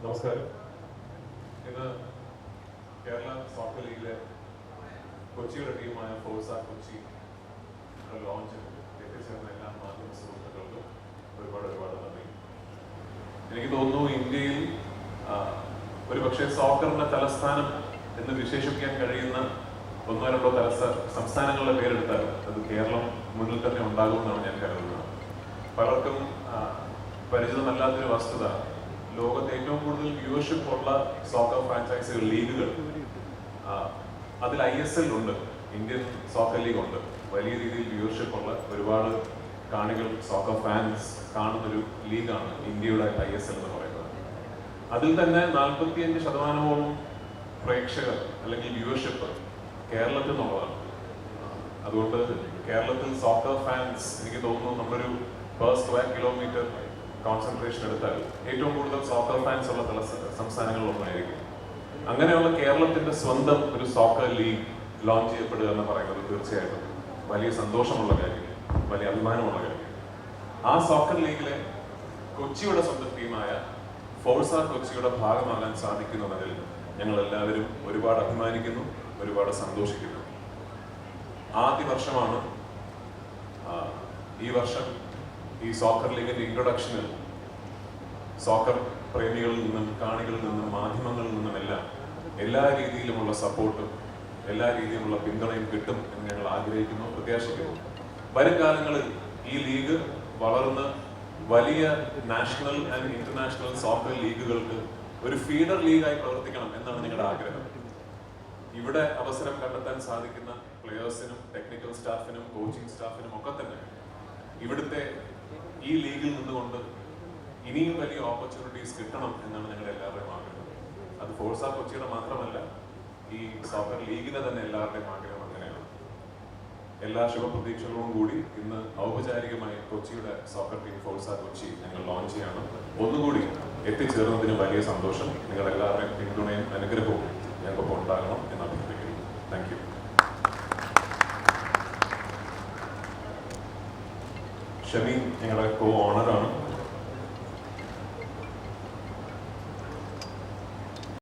നമസ്കാരം. ഇന്ന് കേരള സോക്കർ ലീഗിലെ കൊച്ചിയുടെ ടീമായ ഫോഴ്സ കൊച്ചി ലോഞ്ച് എത്തിച്ചേർന്ന എല്ലാ മാധ്യമ സുഹൃത്തുക്കൾക്കും ഒരുപാട് നന്ദി. എനിക്ക് തോന്നുന്നു ഇന്ത്യയിൽ ഒരുപക്ഷെ സോക്കറിന്റെ തലസ്ഥാനം എന്ന് വിശേഷിപ്പിക്കാൻ കഴിയുന്ന ഒന്നോ രണ്ടോ സംസ്ഥാനങ്ങളുടെ പേരെടുത്താൽ അത് കേരളം മുന്നിൽ തന്നെ ഉണ്ടാകുമെന്നാണ് ഞാൻ കരുതുന്നത്. പലർക്കും പരിചിതമല്ലാത്തൊരു വസ്തുത, ലോകത്ത് ഏറ്റവും കൂടുതൽ വ്യൂവർഷിപ്പ് ഉള്ള സോക്കർ ഫ്രാഞ്ചൈസികൾ ലീഗുകൾ അതിൽ ISL ഉണ്ട്, ഇന്ത്യൻ സോക്കർ ലീഗ് ഉണ്ട്. വലിയ രീതിയിൽ വ്യൂവർഷിപ്പ് ഉള്ള ഒരുപാട് കാണികൾ, സോക്കർ ഫാൻസ് കാണുന്നൊരു ലീഗാണ് ഇന്ത്യയുടെ ISL എന്ന് പറയുന്നത്. അതിൽ തന്നെ 45% പ്രേക്ഷകർ അല്ലെങ്കിൽ വ്യൂവർഷിപ്പ് കേരളത്തിൽ നിന്നുള്ളതാണ്. അതുകൊണ്ട് കേരളത്തിൽ സോക്കർ ഫാൻസ് എനിക്ക് തോന്നുന്നു നമ്മളൊരു പെർ സ്ക്വയർ കിലോമീറ്റർ കോൺസെൻട്രേഷൻ എടുത്താൽ ഏറ്റവും കൂടുതൽ സോക്കർ ഫാൻസ് ഉള്ള സംസ്ഥാനങ്ങളിലൊന്നായിരിക്കും. അങ്ങനെയുള്ള കേരളത്തിന്റെ സ്വന്തം ഒരു സോക്കർ ലീഗ് ലോഞ്ച് ചെയ്യപ്പെടുക എന്ന് പറയുന്നത് തീർച്ചയായിട്ടും വലിയ സന്തോഷമുള്ള കാര്യം, വലിയ അഭിമാനമുള്ള കാര്യം. ആ സോക്കർ ലീഗിലെ കൊച്ചിയുടെ സ്വന്തം ടീമായ ഫോഴ്സ കൊച്ചിയുടെ ഭാഗമാകാൻ സാധിക്കുന്നതിൽ ഞങ്ങൾ എല്ലാവരും ഒരുപാട് അഭിമാനിക്കുന്നു, ഒരുപാട് സന്തോഷിക്കുന്നു. ആദ്യ വർഷമാണ് ഈ വർഷം ഈ സോക്കർ ലീഗിന്റെ ഇൻട്രൊഡക്ഷനിൽ സോക്കർ പ്രേമികളിൽ നിന്നും കാണികളിൽ നിന്നും മാധ്യമങ്ങളിൽ നിന്നുമെല്ലാം എല്ലാ രീതിയിലുമുള്ള സപ്പോർട്ടും എല്ലാ രീതിയിലുമുള്ള പിന്തുണയും കിട്ടും എന്ന് ഞങ്ങൾ ആഗ്രഹിക്കുന്നു, പ്രത്യാശിക്കുന്നു. വരും കാലങ്ങളിൽ ഈ ലീഗ് വളർന്ന് വലിയ നാഷണൽ ആൻഡ് ഇന്റർനാഷണൽ സോക്കർ ലീഗുകൾക്ക് ഒരു ഫീഡർ ലീഗായി പ്രവർത്തിക്കണം എന്നാണ് ഞങ്ങളുടെ ആഗ്രഹം. ഇവിടെ അവസരം കണ്ടെത്താൻ സാധിക്കുന്ന പ്ലെയേഴ്സിനും ടെക്നിക്കൽ സ്റ്റാഫിനും കോച്ചിങ് സ്റ്റാഫിനും ഒക്കെ തന്നെ ഇവിടുത്തെ ഈ ലീഗിൽ നിന്നുകൊണ്ട് ഇനിയും വലിയ ഓപ്പർച്യൂണിറ്റീസ് കിട്ടണം എന്നാണ് ഞങ്ങളുടെ എല്ലാവരുടെയും ആഗ്രഹം. അത് ഫോഴ്സ കൊച്ചിയുടെ മാത്രമല്ല, ഈ സോക്കർ ലീഗിന്റെ തന്നെ എല്ലാവരുടെയും ആഗ്രഹം അങ്ങനെയാണ്. എല്ലാ ശുഭപ്രതീക്ഷകളോടും കൂടി ഇന്ന് ഔപചാരികമായി കൊച്ചിയുടെ സോക്കർ ടീം ഫോഴ്സ കൊച്ചി ഞങ്ങൾ ലോഞ്ച് ചെയ്യണം. ഒന്നുകൂടി എത്തിച്ചേർന്നതിന് വലിയ സന്തോഷം. നിങ്ങളെല്ലാവരുടെയും പിന്തുണയും അനുഗ്രഹവും ഞങ്ങൾക്കൊപ്പം ഉണ്ടാകണം എന്ന് അഭ്യർത്ഥിക്കുന്നു. Thank you. ഷമീൻ ഞങ്ങളുടെ ഓണറാണ്.